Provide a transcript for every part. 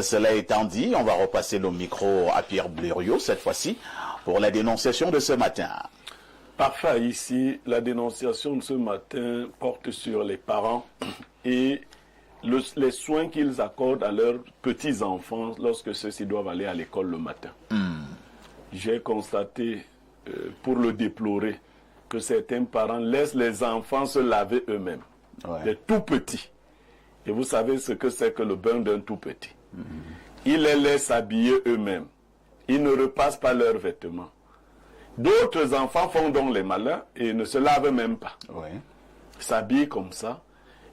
Cela étant dit, on va repasser le micro à Pierre Blériot, cette fois-ci, pour la dénonciation de ce matin. Parfait, ici, la dénonciation de ce matin porte sur les parents et les soins qu'ils accordent à leurs petits-enfants lorsque ceux-ci doivent aller à l'école le matin. J'ai constaté, pour le déplorer, que certains parents laissent les enfants se laver eux-mêmes, les tout petits. Et vous savez ce que c'est que le bain d'un tout petit. Ils les laissent s'habiller eux-mêmes. Ils ne repassent pas leurs vêtements. D'autres enfants font donc les malins et ne se lavent même pas. S'habillent comme ça.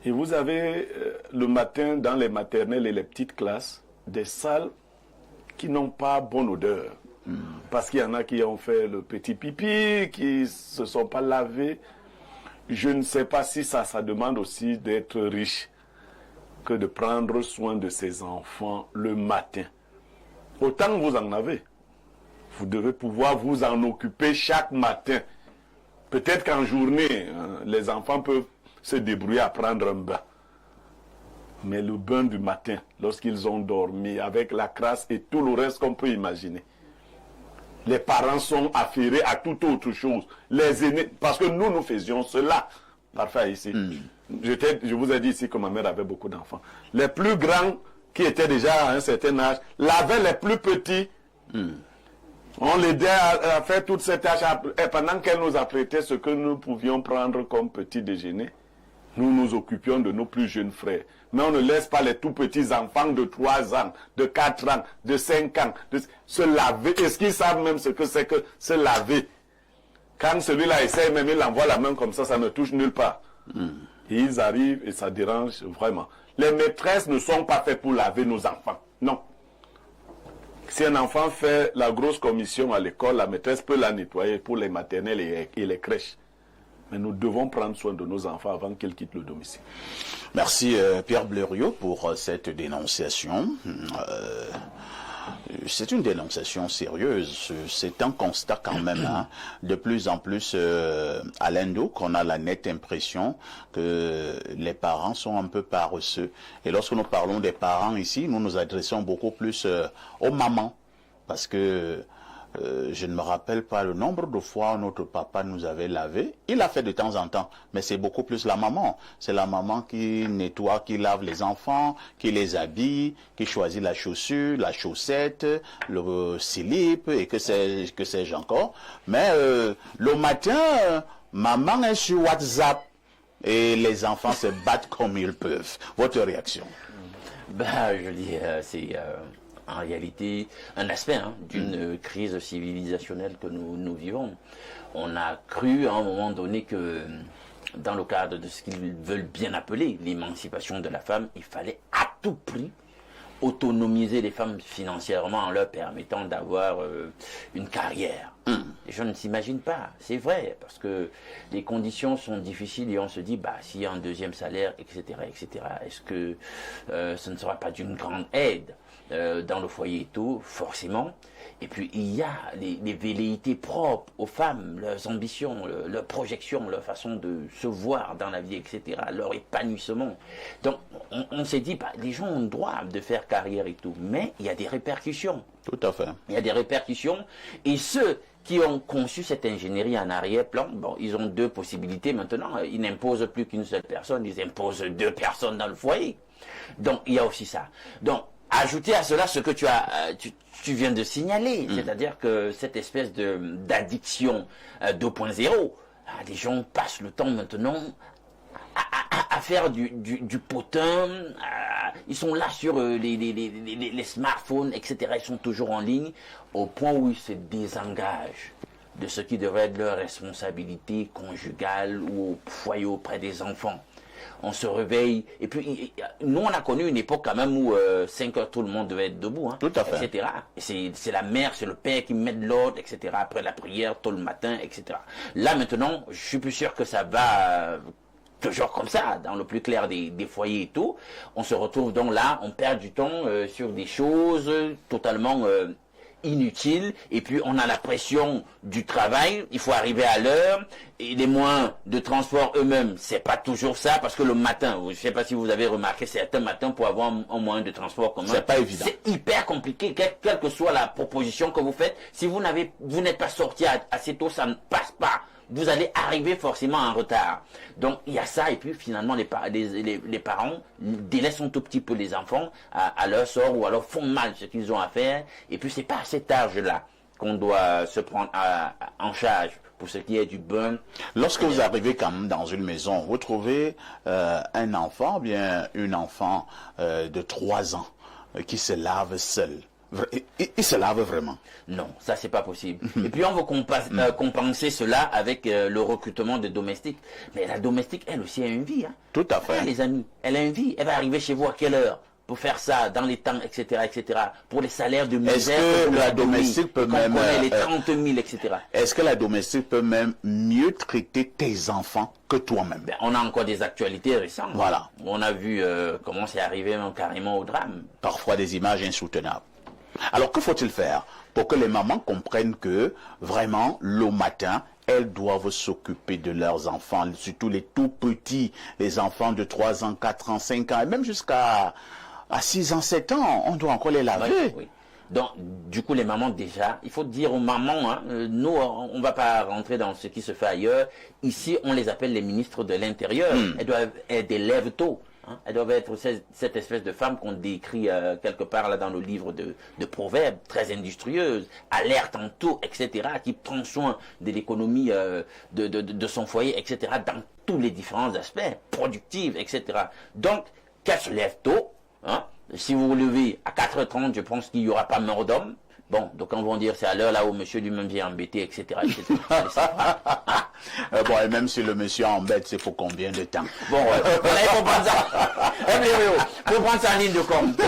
Et vous avez le matin dans les maternelles et les petites classes des salles qui n'ont pas bonne odeur. Parce qu'il y en a qui ont fait le petit pipi, qui ne se sont pas lavés. Je ne sais pas si ça demande aussi d'être riche que de prendre soin de ses enfants le matin. Autant que vous en avez, vous devez pouvoir vous en occuper chaque matin. Peut-être qu'en journée, les enfants peuvent se débrouiller à prendre un bain. Mais le bain du matin, lorsqu'ils ont dormi, avec la crasse et tout le reste qu'on peut imaginer, les parents sont affairés à toute autre chose. Les aînés, parce que nous faisions cela. Parfait, ici. Je vous ai dit ici que ma mère avait beaucoup d'enfants. Les plus grands, qui étaient déjà à un certain âge, lavaient les plus petits. On l'aidait à faire toute cette tâche. Et pendant qu'elle nous apprêtait ce que nous pouvions prendre comme petit déjeuner, nous nous occupions de nos plus jeunes frères. Mais on ne laisse pas les tout petits enfants de 3 ans, de 4 ans, de 5 ans, se laver. Est-ce qu'ils savent même ce que c'est que se laver? Quand celui-là essaie, même il envoie la main comme ça ne touche nulle part. Et ils arrivent et ça dérange vraiment. Les maîtresses ne sont pas faites pour laver nos enfants. Non. Si un enfant fait la grosse commission à l'école, la maîtresse peut la nettoyer pour les maternelles et les crèches. Mais nous devons prendre soin de nos enfants avant qu'ils quittent le domicile. Merci Pierre Blériot pour cette dénonciation. C'est une dénonciation sérieuse. C'est un constat quand même. De plus en plus à l'Indo qu'on a la nette impression que les parents sont un peu paresseux. Et lorsque nous parlons des parents ici, nous nous adressons beaucoup plus aux mamans. Parce que je ne me rappelle pas le nombre de fois où notre papa nous avait lavé. Il a fait de temps en temps, mais c'est beaucoup plus la maman. C'est la maman qui nettoie, qui lave les enfants, qui les habille, qui choisit la chaussure, la chaussette, le slip et que sais-je encore. Mais le matin, maman est sur WhatsApp et les enfants se battent comme ils peuvent. Votre réaction? Je dis, c'est en réalité un aspect d'une crise civilisationnelle que nous vivons. On a cru à un moment donné que dans le cadre de ce qu'ils veulent bien appeler l'émancipation de la femme, il fallait à tout prix autonomiser les femmes financièrement en leur permettant d'avoir une carrière. Les gens ne s'imaginent pas, c'est vrai, parce que les conditions sont difficiles et on se dit, s'il y a un deuxième salaire, etc., est-ce que ce ne sera pas d'une grande aide dans le foyer et tout, forcément. Et puis il y a les velléités propres aux femmes, leurs ambitions, leurs projections, leur façon de se voir dans la vie, etc., leur épanouissement. Donc on s'est dit, les gens ont le droit de faire carrière et tout, mais il y a des répercussions. Tout à fait. Il y a des répercussions, et ceux qui ont conçu cette ingénierie en arrière-plan, ils ont 2 possibilités maintenant. Ils n'imposent plus qu'une seule personne, ils imposent 2 personnes dans le foyer. Donc il y a aussi ça. Donc ajouter à cela ce que tu viens de signaler, c'est-à-dire que cette espèce d'addiction 2.0, les gens passent le temps maintenant à faire du potin, ils sont là sur les smartphones, etc. Ils sont toujours en ligne, au point où ils se désengagent de ce qui devrait être leur responsabilité conjugale ou au foyer auprès des enfants. On se réveille, et puis nous on a connu une époque quand même où 5 heures tout le monde devait être debout, tout à fait. etc. C'est la mère, c'est le père qui met de l'ordre, etc. Après la prière, tôt le matin, etc. Là maintenant, je suis plus sûr que ça va toujours comme ça, dans le plus clair des foyers et tout. On se retrouve donc là, on perd du temps sur des choses totalement inutile, et puis on a la pression du travail, il faut arriver à l'heure, et les moyens de transport eux-mêmes, c'est pas toujours ça, parce que le matin, je sais pas si vous avez remarqué, certains matins pour avoir un moyen de transport commun, c'est pas évident. C'est hyper compliqué, quelle que soit la proposition que vous faites, si vous n'êtes pas sorti assez tôt, ça ne passe pas. Vous allez arriver forcément en retard. Donc il y a ça, et puis finalement les parents délaissent un tout petit peu les enfants à leur sort, ou alors font mal ce qu'ils ont à faire, et puis c'est pas à cet âge-là qu'on doit se prendre en charge pour ce qui est du bain. Lorsque vous arrivez quand même dans une maison, vous trouvez un enfant, bien une enfant de 3 ans qui se lave seul. Il se lave vraiment? Non, ça c'est pas possible. Et puis on veut compenser cela avec le recrutement de domestiques. Mais la domestique, elle aussi a une vie. Hein. Tout à fait. Les amis, elle a une vie. Elle va arriver chez vous à quelle heure pour faire ça, dans les temps, etc., etc. Pour les salaires de misère. Est-ce que la domestique peut même... les 30 000, etc. Est-ce que la domestique peut même mieux traiter tes enfants que toi-même? Ben, on a encore des actualités récentes. Voilà. On a vu comment c'est arrivé même carrément au drame. Parfois des images insoutenables. Alors, que faut-il faire pour que les mamans comprennent que, vraiment, le matin, elles doivent s'occuper de leurs enfants, surtout les tout petits, les enfants de 3 ans, 4 ans, 5 ans, et même jusqu'à 6 ans, 7 ans, on doit encore les laver. Oui, oui. Donc, du coup, les mamans, déjà, il faut dire aux mamans, hein, nous, on ne va pas rentrer dans ce qui se fait ailleurs. Ici, on les appelle les ministres de l'Intérieur. Elles doivent être des lève-tôt. Elles doivent être cette espèce de femme qu'on décrit quelque part là dans le livre de proverbes, très industrieuse, alerte en tout, etc., qui prend soin de l'économie de son foyer, etc., dans tous les différents aspects, productive, etc. Donc, qu'elle se lève tôt, hein, si vous vous levez à 4h30, je pense qu'il n'y aura pas mort d'homme. Bon, donc on va dire c'est à l'heure là où monsieur lui-même vient embêter, etc. etc. Bon, et même si le monsieur embête, c'est pour combien de temps? Bon, voilà, il faut prendre ça. Il faut prendre ça en ligne de compte.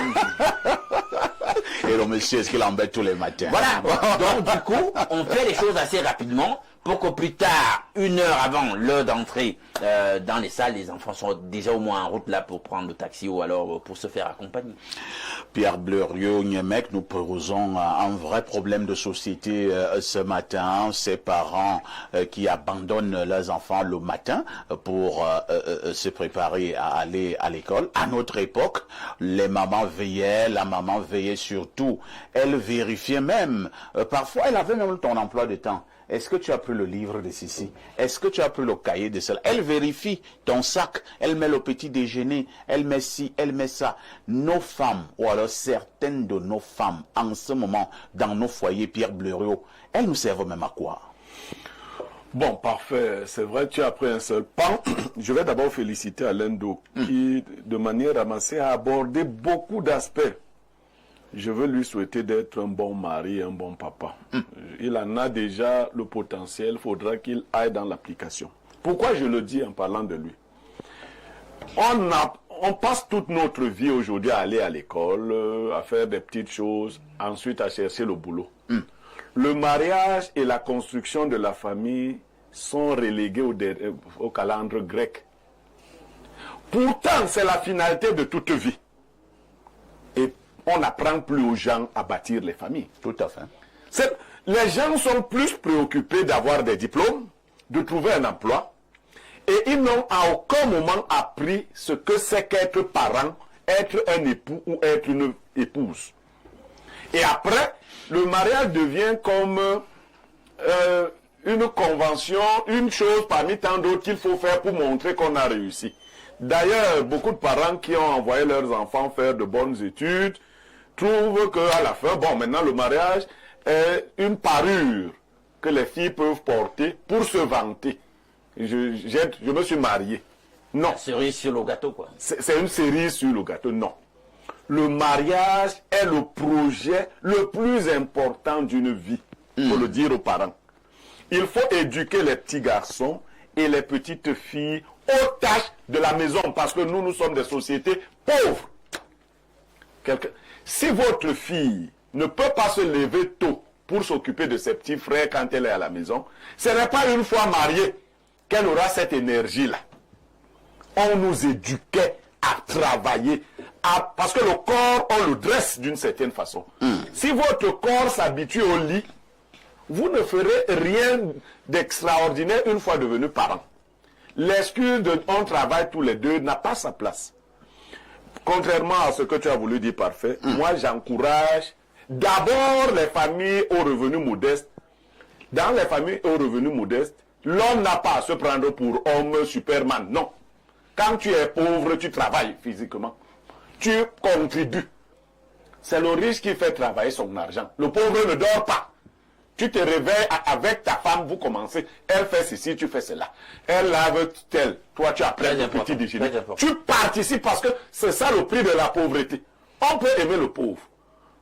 Et le monsieur, est-ce qu'il embête tous les matins? Voilà, donc du coup, on fait les choses assez rapidement pour que plus tard, 1 heure avant l'heure d'entrée dans les salles, les enfants sont déjà au moins en route là pour prendre le taxi ou alors pour se faire accompagner. Pierre Bleriot-Niemek, nous posons un vrai problème de société ce matin. Ces parents qui abandonnent leurs enfants le matin pour se préparer à aller à l'école. À notre époque, les mamans veillaient, la maman veillait surtout. Elle vérifiait même. Parfois, elle avait même ton emploi de temps. Est-ce que tu as pris le livre de ceci? Est-ce que tu as pris le cahier de cela? Elle vérifie ton sac, elle met le petit déjeuner, elle met ci, elle met ça. Nos femmes, ou alors certaines de nos femmes, en ce moment, dans nos foyers, Pierre Bleriot, elles nous servent même à quoi? Bon, parfait. C'est vrai, tu as pris un seul pan. Je vais d'abord féliciter Alain Do, qui, de manière ramassée, a abordé beaucoup d'aspects. Je veux lui souhaiter d'être un bon mari, un bon papa. Il en a déjà le potentiel, il faudra qu'il aille dans l'application. Pourquoi je le dis en parlant de lui? On passe toute notre vie aujourd'hui à aller à l'école, à faire des petites choses, ensuite à chercher le boulot. Le mariage et la construction de la famille sont relégués au calendrier grec. Pourtant, c'est la finalité de toute vie. Et on n'apprend plus aux gens à bâtir les familles. Tout à fait. Les gens sont plus préoccupés d'avoir des diplômes, de trouver un emploi, et ils n'ont à aucun moment appris ce que c'est qu'être parent, être un époux ou être une épouse. Et après, le mariage devient comme une convention, une chose parmi tant d'autres qu'il faut faire pour montrer qu'on a réussi. D'ailleurs, beaucoup de parents qui ont envoyé leurs enfants faire de bonnes études trouvent qu'à la fin, bon, maintenant le mariage est une parure que les filles peuvent porter pour se vanter. Je me suis marié. Non. La cerise sur le gâteau, quoi. C'est une cerise sur le gâteau, non. Le mariage est le projet le plus important d'une vie, il faut le dire aux parents. Il faut éduquer les petits garçons et les petites filles aux tâches de la maison, parce que nous sommes des sociétés pauvres. Si votre fille ne peut pas se lever tôt pour s'occuper de ses petits frères quand elle est à la maison, ce n'est pas une fois mariée qu'elle aura cette énergie-là. On nous éduquait à travailler, parce que le corps, on le dresse d'une certaine façon. Si votre corps s'habitue au lit, vous ne ferez rien d'extraordinaire une fois devenu parent. L'excuse de on travaille tous les deux n'a pas sa place. Contrairement à ce que tu as voulu dire parfait, moi j'encourage d'abord les familles aux revenus modestes. Dans les familles aux revenus modestes, l'homme n'a pas à se prendre pour homme Superman. Non. Quand tu es pauvre, tu travailles physiquement. Tu contribues. C'est le riche qui fait travailler son argent. Le pauvre ne dort pas. Tu te réveilles avec ta femme, vous commencez. Elle fait ceci, tu fais cela. Elle lave tel. Toi, tu apprends le petit déjeuner. Tu participes parce que c'est ça le prix de la pauvreté. On peut aimer le pauvre.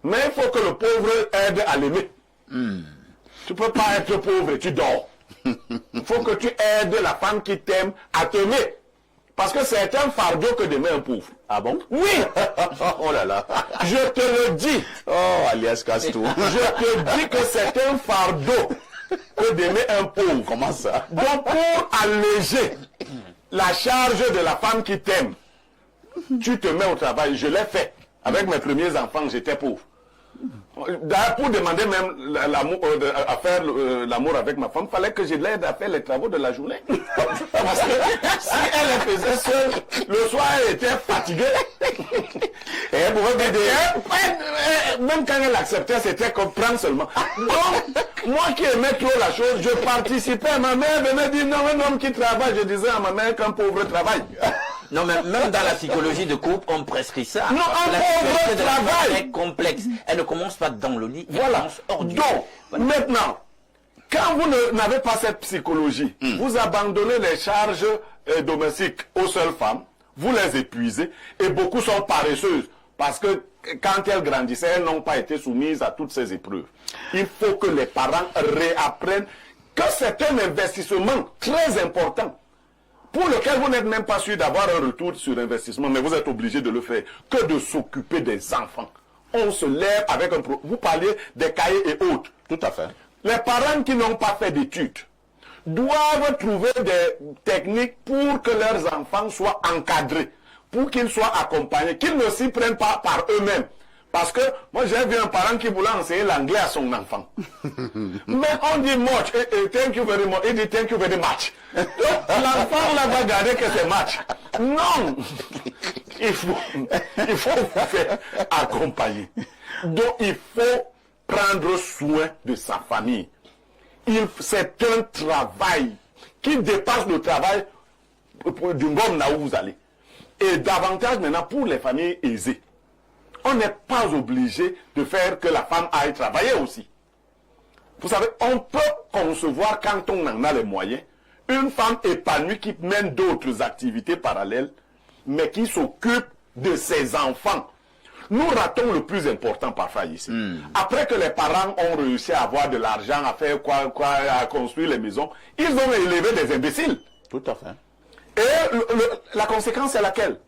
Mais il faut que le pauvre aide à l'aimer. Tu ne peux pas être pauvre et tu dors. Il faut que tu aides la femme qui t'aime à t'aimer. Parce que c'est un fardeau que d'aimer un pauvre. Ah bon? Oui. Oh là là. Je te le dis. Oh, alias Castou. Je te dis que c'est un fardeau que d'aimer un pauvre. Comment ça? Donc pour alléger la charge de la femme qui t'aime, tu te mets au travail. Je l'ai fait. Avec mes premiers enfants, j'étais pauvre. D'ailleurs, pour demander même à faire l'amour avec ma femme, il fallait que je l'aide à faire les travaux de la journée. Parce que si elle les faisait seule, le soir elle était fatiguée. Et elle pouvait m'aider. Même quand elle acceptait, c'était comme prendre seulement. Donc, moi qui aimais trop la chose, je participais. Ma mère venait dire non, un homme qui travaille. Je disais à ma mère qu'un pauvre travaille. Non, mais même dans la psychologie de couple, on prescrit ça. Non, un la pauvre de la femme travail. est complexe. Elle ne commence pas dans le lit, elle Voilà. commence hors du lit. Donc, Voilà. maintenant, quand vous n'avez pas cette psychologie, vous abandonnez les charges domestiques aux seules femmes, vous les épuisez, et beaucoup sont paresseuses, parce que quand elles grandissaient, elles n'ont pas été soumises à toutes ces épreuves. Il faut que les parents réapprennent que c'est un investissement très important, pour lequel vous n'êtes même pas sûr d'avoir un retour sur investissement, mais vous êtes obligé de le faire, que de s'occuper des enfants. On se lève avec un Vous parliez des cahiers et autres. Tout à fait. Les parents qui n'ont pas fait d'études doivent trouver des techniques pour que leurs enfants soient encadrés, pour qu'ils soient accompagnés, qu'ils ne s'y prennent pas par eux-mêmes. Parce que moi j'ai vu un parent qui voulait enseigner l'anglais à son enfant. Mais on dit much, thank you very much, il dit thank you very much. Donc l'enfant là va garder que c'est match. Non. Il faut vous faire accompagner. Donc il faut prendre soin de sa famille. C'est un travail qui dépasse le travail du monde là où vous allez. Et davantage maintenant pour les familles aisées. On n'est pas obligé de faire que la femme aille travailler aussi. Vous savez, on peut concevoir, quand on en a les moyens, une femme épanouie qui mène d'autres activités parallèles, mais qui s'occupe de ses enfants. Nous ratons le plus important parfois ici. Après que les parents ont réussi à avoir de l'argent, à faire à construire les maisons, ils ont élevé des imbéciles. Tout à fait. Et la conséquence est laquelle?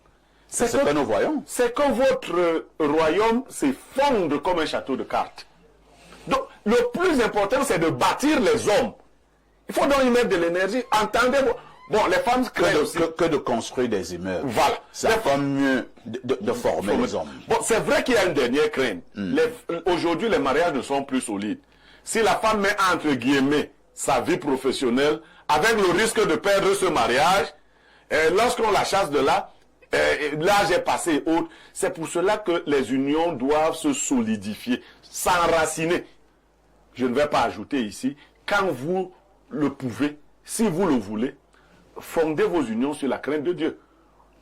C'est ce que nous voyons. C'est que votre royaume s'effondre comme un château de cartes. Donc, le plus important, c'est de bâtir les hommes. Il faut donc y mettre de l'énergie. Entendez-vous? Bon, les femmes créent aussi. Que de construire des immeubles. Voilà. C'est pas mieux de former les hommes. Bon, c'est vrai qu'il y a une dernière crainte. Aujourd'hui, les mariages ne sont plus solides. Si la femme met entre guillemets sa vie professionnelle, avec le risque de perdre ce mariage, lorsqu'on la chasse de là, l'âge est passé et autres. C'est pour cela que les unions doivent se solidifier, s'enraciner. Je ne vais pas ajouter ici, quand vous le pouvez, si vous le voulez, fondez vos unions sur la crainte de Dieu.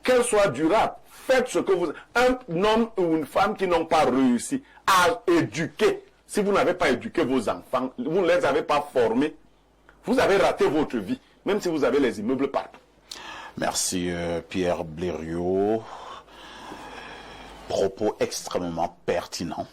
Qu'elles soient durables. Faites ce que vous... Un homme ou une femme qui n'ont pas réussi à éduquer, si vous n'avez pas éduqué vos enfants, vous ne les avez pas formés, vous avez raté votre vie, même si vous avez les immeubles partout. Merci Pierre Blériot. Propos extrêmement pertinents.